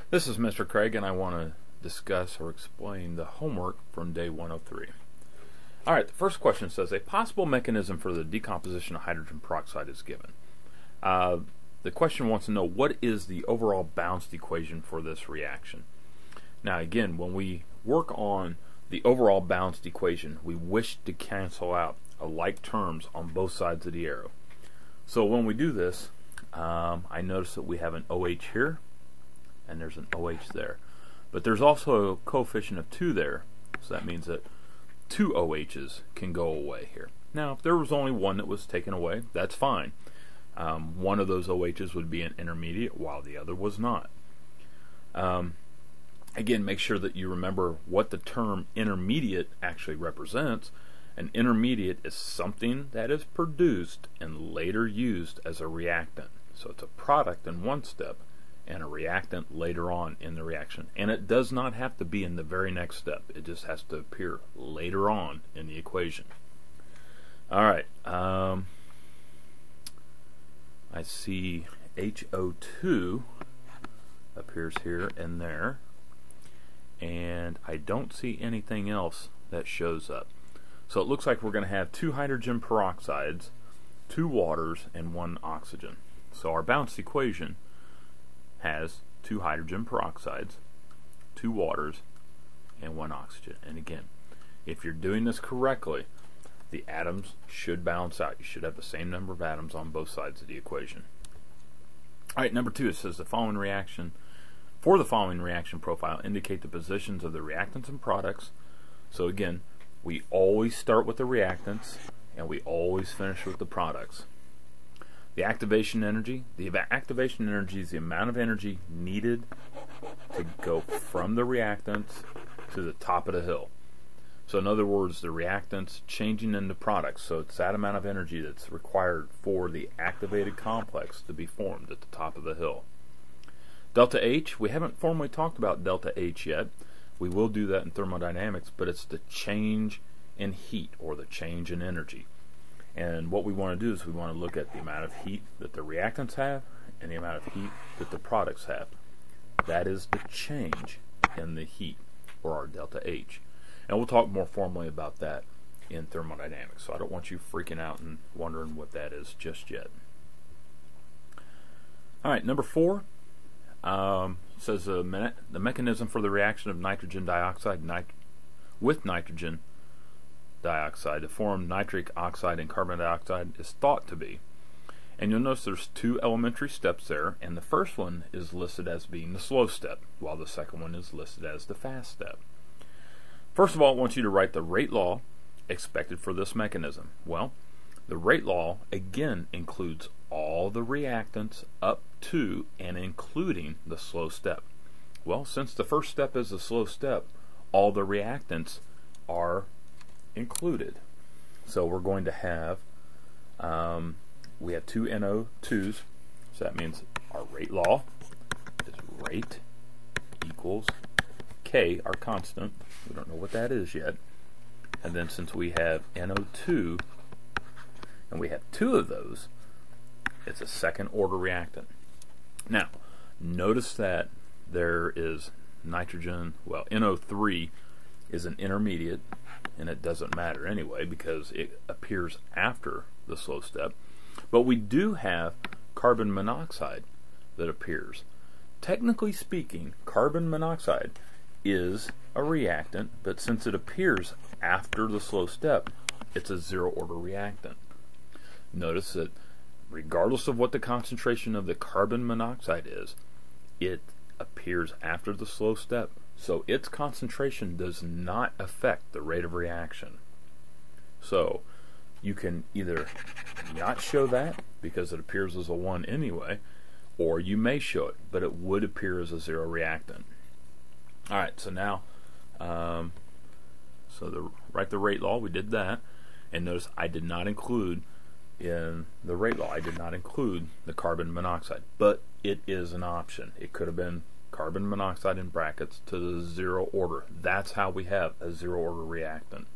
This is Mr. Craig, and I want to discuss or explain the homework from day 103. Alright, the first question says, a possible mechanism for the decomposition of hydrogen peroxide is given. The question wants to know, what is the overall balanced equation for this reaction? Now again, when we work on the overall balanced equation, we wish to cancel out alike terms on both sides of the arrow. So when we do this, I notice that we have an OH here, and there's an OH there. But there's also a coefficient of 2 there, so that means that 2 OHs can go away here. Now, if there was only one that was taken away, that's fine. One of those OHs would be an intermediate, while the other was not. Again, make sure that you remember what the term intermediate actually represents. An intermediate is something that is produced and later used as a reactant. So it's a product in one step and a reactant later on in the reaction. And it does not have to be in the very next step. It just has to appear later on in the equation. Alright, I see HO2 appears here and there, and I don't see anything else that shows up. So it looks like we're going to have 2 hydrogen peroxides, 2 waters, and 1 oxygen. So our balanced equation has 2 hydrogen peroxides, 2 waters, and 1 oxygen. And again, if you're doing this correctly, the atoms should balance out. You should have the same number of atoms on both sides of the equation. Alright, number 2, it says the following reaction profile indicate the positions of the reactants and products. So again, we always start with the reactants and we always finish with the products. The activation energy is the amount of energy needed to go from the reactants to the top of the hill. So in other words, the reactants changing into products. So it's that amount of energy that's required for the activated complex to be formed at the top of the hill. Delta H, we haven't formally talked about delta H yet. We will do that in thermodynamics, but it's the change in heat or the change in energy. And what we want to do is we want to look at the amount of heat that the reactants have and the amount of heat that the products have. That is the change in the heat, or our delta H. And we'll talk more formally about that in thermodynamics, so I don't want you freaking out and wondering what that is just yet. Alright, number 4 says the mechanism for the reaction of nitrogen dioxide with nitrogen dioxide to form nitric oxide and carbon dioxide is thought to be. And you'll notice there's 2 elementary steps there, and the first one is listed as being the slow step, while the second one is listed as the fast step. First of all, I want you to write the rate law expected for this mechanism. Well, the rate law again includes all the reactants up to and including the slow step. Well, since the first step is the slow step, all the reactants are included. So we're going to have we have 2 NO2s, so that means our rate law is rate equals K, our constant. We don't know what that is yet. And then since we have NO2 and we have 2 of those, it's a second order reactant. Now notice that there is nitrogen, well, NO3 is an intermediate, and it doesn't matter anyway because it appears after the slow step. But we do have carbon monoxide that appears. Technically speaking, carbon monoxide is a reactant, but since it appears after the slow step, it's a 0 order reactant. Notice that regardless of what the concentration of the carbon monoxide is, it appears after the slow step. So its concentration does not affect the rate of reaction. So you can either not show that because it appears as a 1 anyway, or you may show it, but it would appear as a 0 reactant. Alright, so now write the rate law. We did that, and notice I did not include in the rate law, I did not include the carbon monoxide, but it is an option. It could have been carbon monoxide in brackets to the 0 order. That's how we have a 0 order reactant.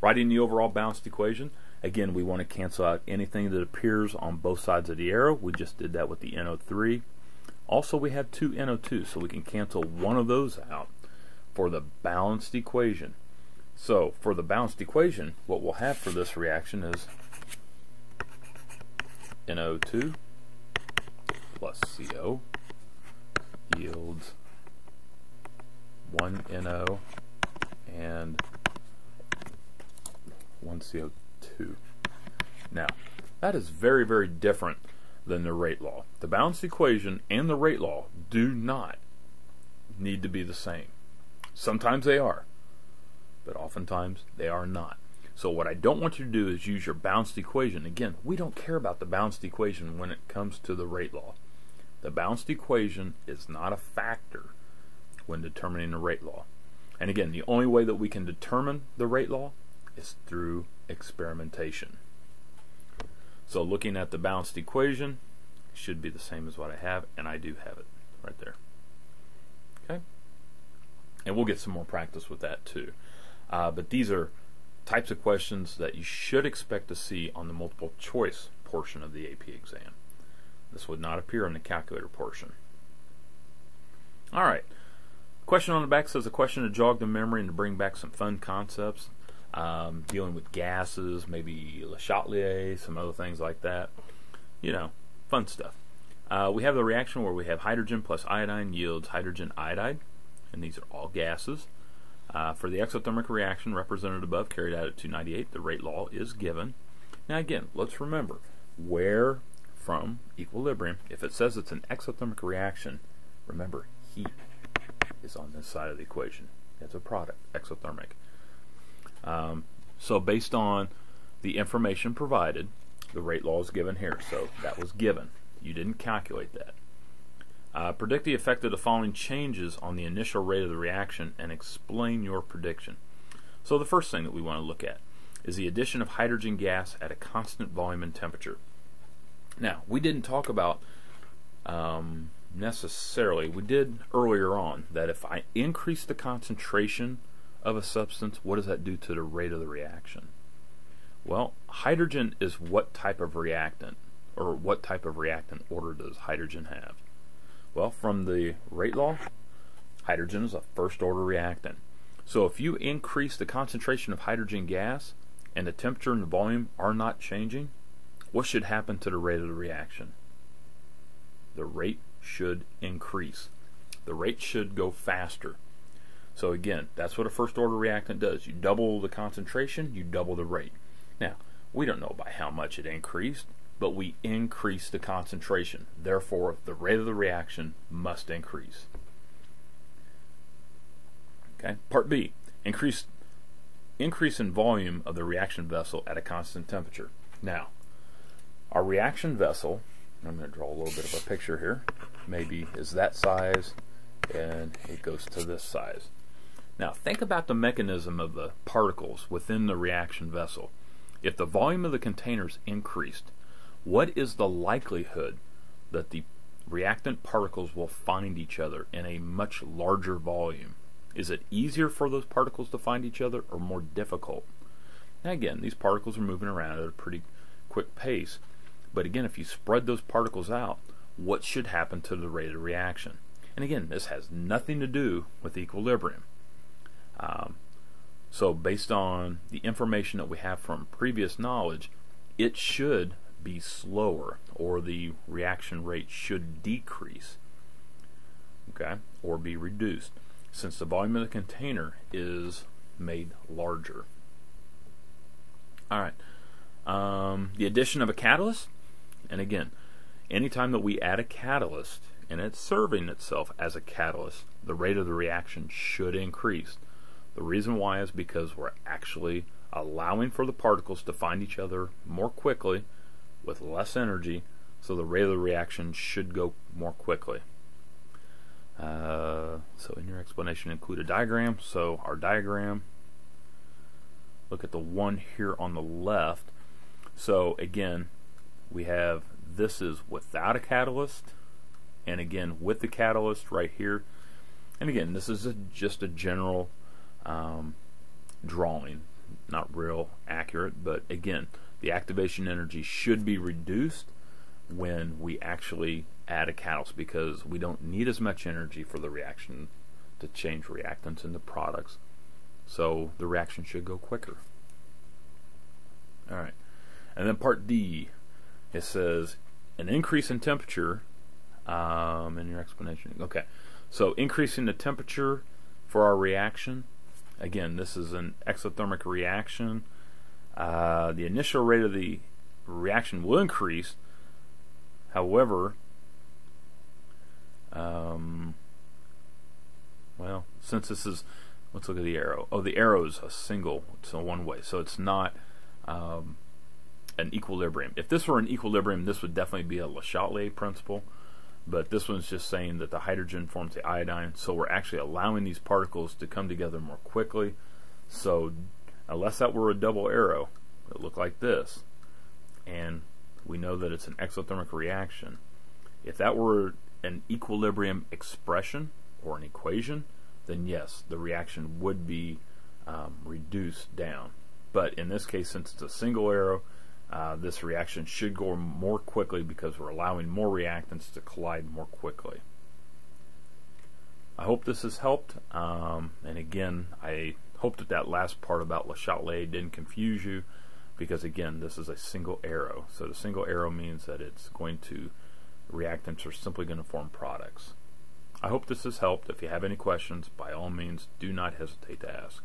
Writing the overall balanced equation, again, we want to cancel out anything that appears on both sides of the arrow. We just did that with the NO3. Also, we have 2 NO2, so we can cancel one of those out for the balanced equation. So, for the balanced equation, what we'll have for this reaction is NO2 plus CO yields 1 NO and 1 CO2. Now, that is very, very different than the rate law. The balanced equation and the rate law do not need to be the same. Sometimes they are, but oftentimes they are not. So what I don't want you to do is use your balanced equation. Again, we don't care about the balanced equation when it comes to the rate law. The balanced equation is not a factor when determining the rate law. And again, the only way that we can determine the rate law is through experimentation. So looking at the balanced equation, it should be the same as what I have, and I do have it right there. Okay? And we'll get some more practice with that too. But these are types of questions that you should expect to see on the multiple choice portion of the AP exam. This would not appear in the calculator portion. Alright, question on the back says a question to jog the memory and to bring back some fun concepts, dealing with gases, maybe Le Chatelier, some other things like that. You know, fun stuff. We have the reaction where we have hydrogen plus iodine yields hydrogen iodide, and these are all gases. For the exothermic reaction represented above, carried out at 298, the rate law is given. Now again, let's remember where from equilibrium. If it says it's an exothermic reaction, remember heat is on this side of the equation. It's a product, exothermic. So based on the information provided, the rate law is given here. So that was given. You didn't calculate that. Predict the effect of the following changes on the initial rate of the reaction and explain your prediction. So the first thing that we want to look at is the addition of hydrogen gas at a constant volume and temperature. Now, we didn't talk about necessarily, we did earlier on, that if I increase the concentration of a substance, what does that do to the rate of the reaction? Well, hydrogen is what type of reactant, or what type of reactant order does hydrogen have? Well, from the rate law, hydrogen is a first order reactant. So if you increase the concentration of hydrogen gas and the temperature and the volume are not changing, what should happen to the rate of the reaction? The rate should increase. The rate should go faster. So again, that's what a first order reactant does. You double the concentration, you double the rate. Now, we don't know by how much it increased, but we increase the concentration. Therefore, the rate of the reaction must increase. Okay. Part B, increase in volume of the reaction vessel at a constant temperature. Now, our reaction vessel, I'm going to draw a little bit of a picture here, maybe is that size, and it goes to this size. Now, think about the mechanism of the particles within the reaction vessel. If the volume of the container is increased, what is the likelihood that the reactant particles will find each other in a much larger volume? Is it easier for those particles to find each other or more difficult? Now again, these particles are moving around at a pretty quick pace. But again, if you spread those particles out, what should happen to the rate of reaction? And again, this has nothing to do with equilibrium. So based on the information that we have from previous knowledge, it should be slower, or the reaction rate should decrease, okay, or be reduced, since the volume of the container is made larger. Alright, the addition of a catalyst, and again, anytime that we add a catalyst and it's serving itself as a catalyst, the rate of the reaction should increase. The reason why is because we're actually allowing for the particles to find each other more quickly with less energy, so the rate of the reaction should go more quickly. So in your explanation, include a diagram. So our diagram, look at the one here on the left. So again, we have, this is without a catalyst, and again with the catalyst right here. And again, this is just a general drawing, not real accurate, but again, the activation energy should be reduced when we actually add a catalyst, because we don't need as much energy for the reaction to change reactants into products, so the reaction should go quicker. Alright, and then part D, it says an increase in temperature in your explanation. Okay, so increasing the temperature for our reaction, again, this is an exothermic reaction. The initial rate of the reaction will increase. However, well, since this is, let's look at the arrow. Oh, the arrow is a single, it's a one way, so it's not an equilibrium. If this were an equilibrium, this would definitely be a Le Chatelier principle, but this one's just saying that the hydrogen forms the iodine, so we're actually allowing these particles to come together more quickly. So unless that were a double arrow, it would look like this, and we know that it's an exothermic reaction. If that were an equilibrium expression or an equation, then yes, the reaction would be reduced down. But in this case, since it's a single arrow, this reaction should go more quickly because we're allowing more reactants to collide more quickly. I hope this has helped, and again, I hope that last part about Le Chatelier didn't confuse you, because again, this is a single arrow. So the single arrow means that it's going to, reactants are simply going to form products. I hope this has helped. If you have any questions, by all means, do not hesitate to ask.